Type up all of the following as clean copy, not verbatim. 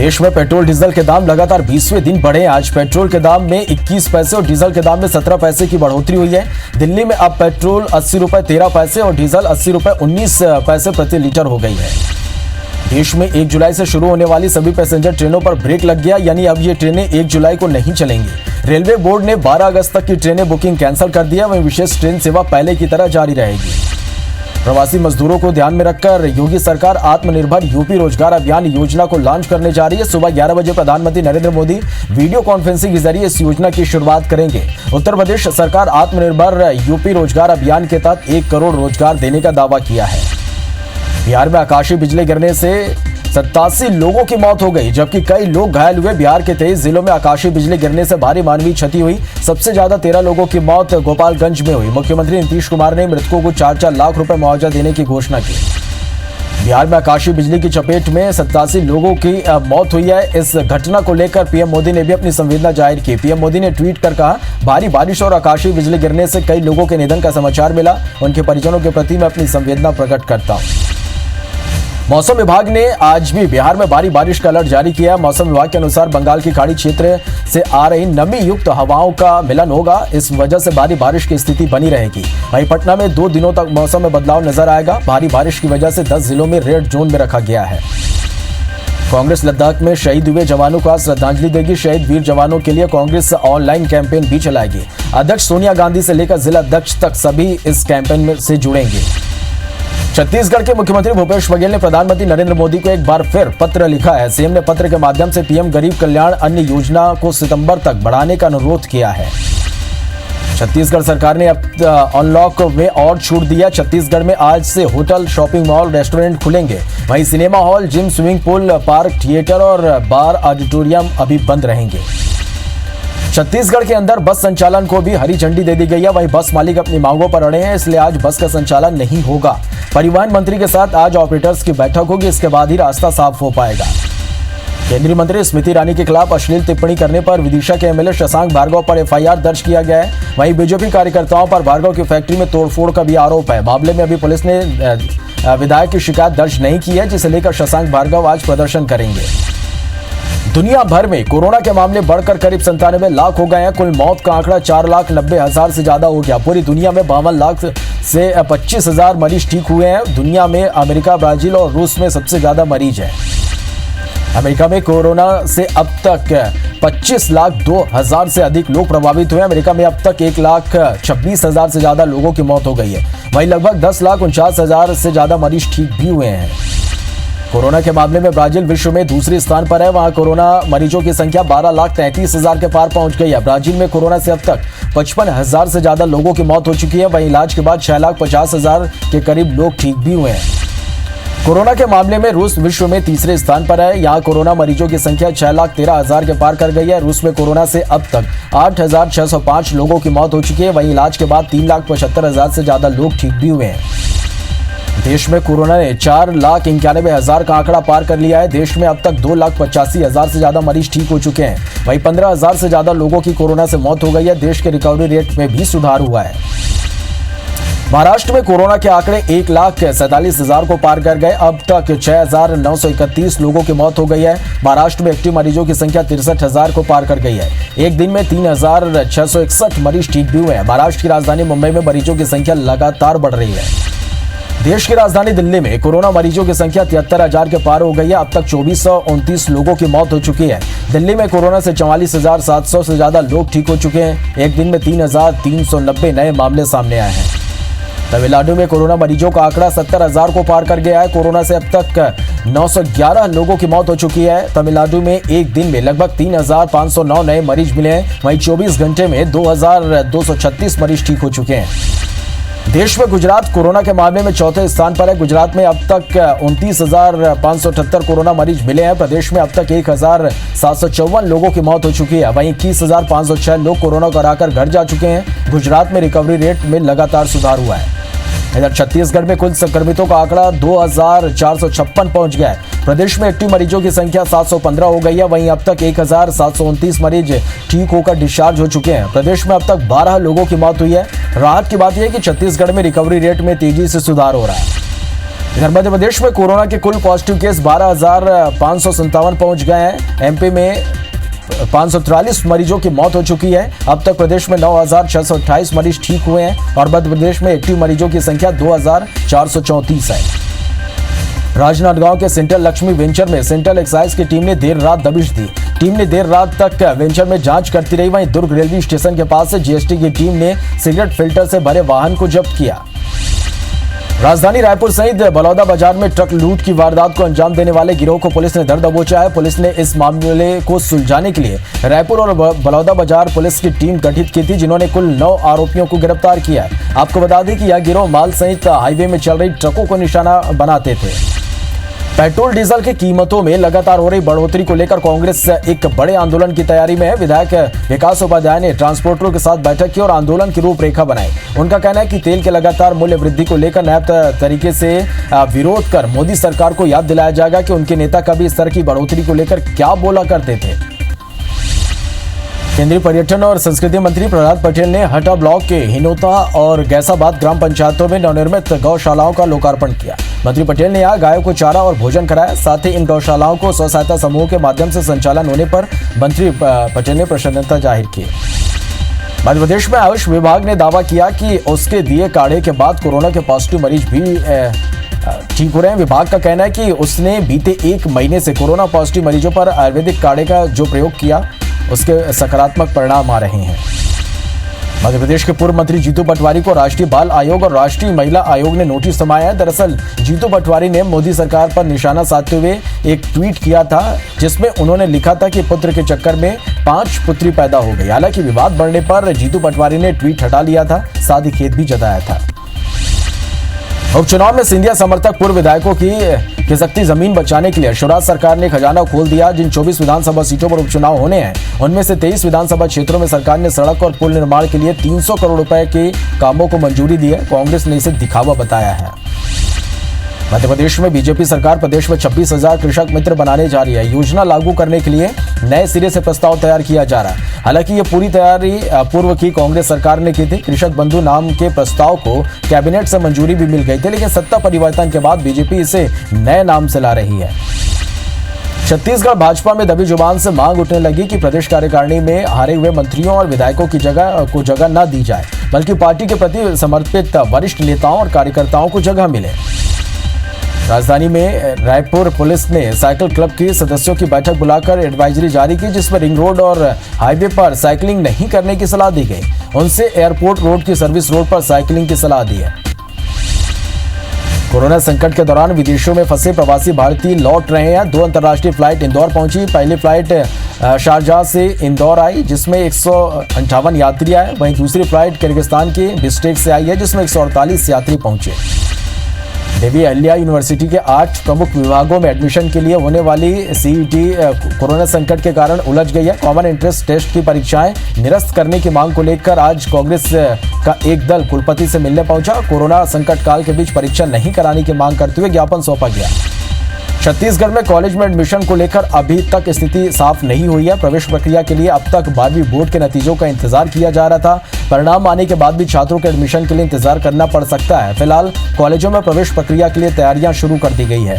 देश में petrol diesel के दाम लगातार 20वें दिन बढ़े। आज पेट्रोल के दाम में 21 पैसे और डीजल के दाम में 17 पैसे की बढ़ोतरी हुई है। दिल्ली में अब पेट्रोल 80 रुपए 13 पैसे और डीजल 80 रुपए 19 पैसे प्रति लीटर हो गई है। देश में 1 जुलाई से शुरू होने वाली सभी पैसेंजर ट्रेनों पर ब्रेक लग गया, यानी अब ये ट्रेनें 1 जुलाई को नहीं चलेंगी। रेलवे बोर्ड ने 12 अगस्त तक की ट्रेनें बुकिंग कैंसिल कर दिया। वहीं विशेष ट्रेन सेवा पहले की तरह जारी रहेगी। प्रवासी मजदूरों को ध्यान में रखकर योगी सरकार आत्मनिर्भर यूपी रोजगार अभियान योजना को लॉन्च करने जा रही है। सुबह 11 बजे प्रधानमंत्री नरेंद्र मोदी वीडियो कॉन्फ्रेंसिंग के जरिए इस योजना की शुरुआत करेंगे। उत्तर प्रदेश सरकार आत्मनिर्भर यूपी रोजगार अभियान के तहत 1 करोड़ रोजगार देने का दावा किया है। बिहार में आकाशीय बिजली गिरने से 87 लोगों की मौत हो गई, जबकि कई लोग घायल हुए। बिहार के 23 जिलों में आकाशीय बिजली गिरने से भारी मानवीय क्षति हुई। सबसे ज्यादा 13 लोगों की मौत गोपालगंज में हुई। मुख्यमंत्री नीतीश कुमार ने मृतकों को 4-4 लाख रुपए मुआवजा देने की घोषणा की। बिहार में आकाशीय बिजली की चपेट में 87 लोगों की मौत हुई है। इस घटना को लेकर पीएम मोदी ने भी अपनी संवेदना जाहिर की। पीएम मोदी ने ट्वीट कर कहा, भारी बारिश और आकाशीय बिजली गिरने से कई लोगों के निधन का समाचार मिला। उनके परिजनों के प्रति मैं अपनी संवेदना प्रकट करता हूँ। मौसम विभाग ने आज भी बिहार में भारी बारिश का अलर्ट जारी किया। मौसम विभाग के अनुसार बंगाल की खाड़ी क्षेत्र से आ रही नमी युक्त हवाओं का मिलन होगा। इस वजह से भारी बारिश की स्थिति बनी रहेगी। वहीं पटना में 2 दिनों तक मौसम में बदलाव नजर आएगा। भारी बारिश की वजह से 10 जिलों में रेड जोन में रखा गया है। कांग्रेस लद्दाख में शहीद हुए जवानों को श्रद्धांजलि देगी। शहीद वीर जवानों के लिए कांग्रेस ऑनलाइन कैंपेन भी चलाएगी। अध्यक्ष सोनिया गांधी से लेकर जिला अध्यक्ष तक सभी इस कैंपेन में से जुड़ेंगे। छत्तीसगढ़ के मुख्यमंत्री भूपेश बघेल ने प्रधानमंत्री नरेंद्र मोदी को एक बार फिर पत्र लिखा है। सीएम ने पत्र के माध्यम से पीएम गरीब कल्याण अन्न योजना को सितंबर तक बढ़ाने का अनुरोध किया है। छत्तीसगढ़ सरकार ने अब अनलॉक में और छूट दिया। छत्तीसगढ़ में आज से होटल, शॉपिंग मॉल, रेस्टोरेंट खुलेंगे। वहीं cinema hall, gym, swimming pool, park, theatre और बार, ऑडिटोरियम अभी बंद रहेंगे। छत्तीसगढ़ के अंदर बस संचालन को भी हरी झंडी दे दी गई है। वहीं बस मालिक अपनी मांगों पर अड़े हैं, इसलिए आज बस का संचालन नहीं होगा। परिवहन मंत्री के साथ आज ऑपरेटर्स की बैठक होगी। इसके बाद ही रास्ता साफ हो पाएगा। केंद्रीय मंत्री स्मृति ईरानी के खिलाफ अश्लील टिप्पणी करने पर विदिशा के एमएलए शशांक भार्गव पर एफआईआर दर्ज किया गया है। वहीं बीजेपी कार्यकर्ताओं पर भार्गव की फैक्ट्री में तोड़फोड़ का भी आरोप है। मामले में अभी पुलिस ने विधायक की शिकायत दर्ज नहीं की है, जिसे लेकर शशांक भार्गव आज प्रदर्शन करेंगे। दुनिया भर में कोरोना के मामले बढ़कर करीब 97 लाख हो गए हैं। कुल मौत का आंकड़ा 4,90,000 से ज्यादा हो गया। पूरी दुनिया में 52 लाख से 25,000 मरीज ठीक हुए हैं। दुनिया में अमेरिका, ब्राजील और रूस में सबसे ज्यादा मरीज हैं। अमेरिका में कोरोना से अब तक 25,02,000 से अधिक लोग प्रभावित हुए। अमेरिका में अब तक 1,26,000 से ज्यादा लोगों की मौत हो गई है। वहीं लगभग 10,49,000 से ज्यादा मरीज ठीक भी हुए हैं। कोरोना के मामले में ब्राजील विश्व में दूसरे स्थान पर है। वहां कोरोना मरीजों की संख्या 12,33,000 के पार पहुंच गई है। ब्राजील में कोरोना से अब तक 55,000 से ज्यादा लोगों की मौत हो चुकी है। वहीं इलाज के बाद 6,50,000 के करीब लोग ठीक भी हुए हैं। कोरोना के मामले में रूस विश्व में तीसरे स्थान पर है। यहाँ कोरोना मरीजों की संख्या 6,13,000 के पार कर गई है। रूस में कोरोना से अब तक 8,605 लोगों की मौत हो चुकी है। वहीं इलाज के बाद 3,75,000 से ज्यादा लोग ठीक भी हुए हैं। देश में कोरोना ने 4,91,000 का आंकड़ा पार कर लिया है। देश में अब तक 2,85,000 से ज्यादा मरीज ठीक हो चुके हैं। वहीं 15,000 से ज्यादा लोगों की कोरोना से मौत हो गई है। देश के रिकवरी रेट में भी सुधार हुआ है। महाराष्ट्र में कोरोना के आंकड़े 1,47,000 को पार कर गए। अब तक 6,931 लोगों की मौत हो गई है। महाराष्ट्र में एक्टिव मरीजों की संख्या 63,000 को पार कर गई है। एक दिन में 3,661 मरीज ठीक भी हुए हैं। महाराष्ट्र की राजधानी मुंबई में मरीजों की संख्या लगातार बढ़ रही है। देश की राजधानी दिल्ली में कोरोना मरीजों की संख्या 73,000 के पार हो गई है। अब तक 2,429 लोगों की मौत हो चुकी है। दिल्ली में कोरोना से 44,700 से ज्यादा लोग ठीक हो चुके हैं। एक दिन में 3,390 नए मामले सामने आए हैं। तमिलनाडु में कोरोना मरीजों का आंकड़ा 70,000 को पार कर गया है। कोरोना से अब तक 911 लोगों की मौत हो चुकी है। तमिलनाडु में एक दिन में लगभग 3,509 नए मरीज मिले हैं। वहीं 24 घंटे में 2,236 मरीज ठीक हो चुके हैं। देश में गुजरात कोरोना के मामले में चौथे स्थान पर है। गुजरात में अब तक 29,578 कोरोना मरीज मिले हैं। प्रदेश में अब तक 1,754 लोगों की मौत हो चुकी है। वहीं 21,506 लोग कोरोना को हराकर घर जा चुके हैं। गुजरात में रिकवरी रेट में लगातार सुधार हुआ है। इधर छत्तीसगढ़ में कुल संक्रमितों का आंकड़ा 2,456 पहुंच गया है। प्रदेश में एक्टिव मरीजों की संख्या 715 हो गई है। वहीं अब तक 1,729 मरीज ठीक होकर डिस्चार्ज हो चुके हैं। प्रदेश में अब तक 12 लोगों की मौत हुई है। राहत की बात यह है कि छत्तीसगढ़ में रिकवरी रेट में तेजी से सुधार हो रहा है। इधर मध्य प्रदेश में कोरोना के कुल पॉजिटिव केस 12,557 पहुंच गए हैं। एमपी में 543 मरीजों की मौत हो चुकी है। अब तक प्रदेश में 9,628 मरीज ठीक हुए हैं और मध्य प्रदेश में एक्टिव मरीजों की संख्या 2,434 है। राजनांदगांव के सेंट्रल लक्ष्मी वेंचर में सेंट्रल एक्साइज की टीम ने देर रात दबिश दी। टीम ने देर रात तक वेंचर में जांच करती रही। वहीं दुर्ग रेलवे स्टेशन के पास से जीएसटी की टीम ने सिगरेट फिल्टर से भरे वाहन को जब्त किया। राजधानी रायपुर सहित बलौदा बाजार में ट्रक लूट की वारदात को अंजाम देने वाले गिरोह को पुलिस ने धर दबोचा है। पुलिस ने इस मामले को सुलझाने के लिए रायपुर और बलौदा बाजार पुलिस की टीम गठित की थी, जिन्होंने कुल 9 आरोपियों को गिरफ्तार किया है। आपको बता दें कि यह गिरोह माल सहित हाईवे में चल रही ट्रकों को निशाना बनाते थे। पेट्रोल डीजल की कीमतों में लगातार हो रही बढ़ोतरी को लेकर कांग्रेस एक बड़े आंदोलन की तैयारी में है। विधायक विकास उपाध्याय ने ट्रांसपोर्टरों के साथ बैठक की और आंदोलन की रूपरेखा बनाई। उनका कहना है कि तेल के लगातार मूल्य वृद्धि को लेकर नए तरीके से विरोध कर मोदी सरकार को याद दिलाया जाएगा कि उनके नेता कभी इस तरह की बढ़ोतरी को लेकर क्या बोला करते थे। केंद्रीय पर्यटन और संस्कृति मंत्री प्रहलाद पटेल ने हटा ब्लॉक के हिनोता और गैसाबाद ग्राम पंचायतों में नवनिर्मित गौशालाओं का लोकार्पण किया। मंत्री पटेल ने यहाँ गायों को चारा और भोजन कराया। साथ ही इन गौशालाओं को स्व सहायता समूह के माध्यम से संचालन होने पर मंत्री पटेल ने प्रसन्नता जाहिर की। मध्य प्रदेश में आयुष विभाग ने दावा किया कि उसके दिए काढ़े के बाद कोरोना के पॉजिटिव मरीज भी ठीक हो रहे हैं। विभाग का कहना है कि उसने बीते 1 महीने से कोरोना पॉजिटिव मरीजों पर आयुर्वेदिक काढ़े का जो प्रयोग किया उसके सकारात्मक परिणाम आ रहे हैं। मध्य प्रदेश के पूर्व मंत्री जीतू पटवारी को राष्ट्रीय बाल आयोग और राष्ट्रीय महिला आयोग ने नोटिस थमाया है। दरअसल जीतू पटवारी ने मोदी सरकार पर निशाना साधते हुए एक ट्वीट किया था, जिसमें उन्होंने लिखा था कि पुत्र के चक्कर में 5 पुत्री पैदा हो गई। हालांकि विवाद बढ़ने पर जीतू पटवारी ने ट्वीट हटा लिया था, साथ ही खेद भी जताया था। उपचुनाव में सिंधिया समर्थक पूर्व विधायकों की खिसकती जमीन बचाने के लिए शिवराज सरकार ने खजाना खोल दिया। जिन 24 विधानसभा सीटों पर उपचुनाव होने हैं, उनमें से 23 विधानसभा क्षेत्रों में सरकार ने सड़क और पुल निर्माण के लिए 300 करोड़ रुपए के कामों को मंजूरी दी है। कांग्रेस ने इसे दिखावा बताया है। मध्य प्रदेश में बीजेपी सरकार प्रदेश में 26,000 कृषक मित्र बनाने जा रही है। योजना लागू करने के लिए नए सिरे से प्रस्ताव तैयार किया जा रहा है। हालांकि ये पूरी तैयारी पूर्व की कांग्रेस सरकार ने की थी। कृषक बंधु नाम के प्रस्ताव को कैबिनेट से मंजूरी भी मिल गई थी, लेकिन सत्ता परिवर्तन के बाद बीजेपी इसे नए नाम से ला रही है। छत्तीसगढ़ भाजपा में दबी जुबान से मांग उठने लगी कि प्रदेश कार्यकारिणी में हारे हुए मंत्रियों और विधायकों की जगह न दी जाए, बल्कि पार्टी के प्रति समर्पित वरिष्ठ नेताओं और कार्यकर्ताओं को जगह मिले। राजधानी में रायपुर पुलिस ने साइकिल क्लब के सदस्यों की बैठक बुलाकर एडवाइजरी जारी की, जिसमें रिंग रोड और हाईवे पर साइकिलिंग नहीं करने की सलाह दी गई। उनसे एयरपोर्ट रोड की सर्विस रोड पर साइकिलिंग की सलाह दी है। कोरोना संकट के दौरान विदेशों में फंसे प्रवासी भारतीय लौट रहे हैं। 2 अंतर्राष्ट्रीय फ्लाइट इंदौर पहुंची। पहली फ्लाइट शारजाह से इंदौर आई, जिसमें 158 यात्री आए। वहीं दूसरी फ्लाइट किर्गिस्तान के बिश्केक से आई है, जिसमें 148 यात्री पहुंचे। देवी अहिल्या यूनिवर्सिटी के 8 प्रमुख विभागों में एडमिशन के लिए होने वाली सीईटी कोरोना संकट के कारण उलझ गई है। कॉमन एंट्रेंस टेस्ट की परीक्षाएं निरस्त करने की मांग को लेकर आज कांग्रेस का एक दल कुलपति से मिलने पहुंचा। कोरोना संकट काल के बीच परीक्षा नहीं कराने की मांग करते हुए ज्ञापन सौंपा गया। छत्तीसगढ़ में कॉलेज में एडमिशन को लेकर अभी तक स्थिति साफ नहीं हुई है। प्रवेश प्रक्रिया के लिए अब तक 12वीं बोर्ड के नतीजों का इंतजार किया जा रहा था। परिणाम आने के बाद भी छात्रों के एडमिशन के लिए इंतजार करना पड़ सकता है। फिलहाल कॉलेजों में प्रवेश प्रक्रिया के लिए तैयारियां शुरू कर दी गई है।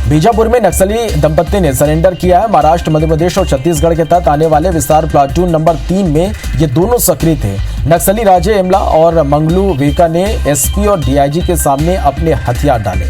बीजापुर में नक्सली दंपत्ति ने सरेंडर किया है। महाराष्ट्र, मध्य प्रदेश और छत्तीसगढ़ के तहत आने वाले विस्तार प्लाटून नंबर 3 में ये दोनों सक्रिय थे। नक्सली राजे एमला और मंगलू वेका ने एसपी और डीआईजी के सामने अपने हथियार डाले।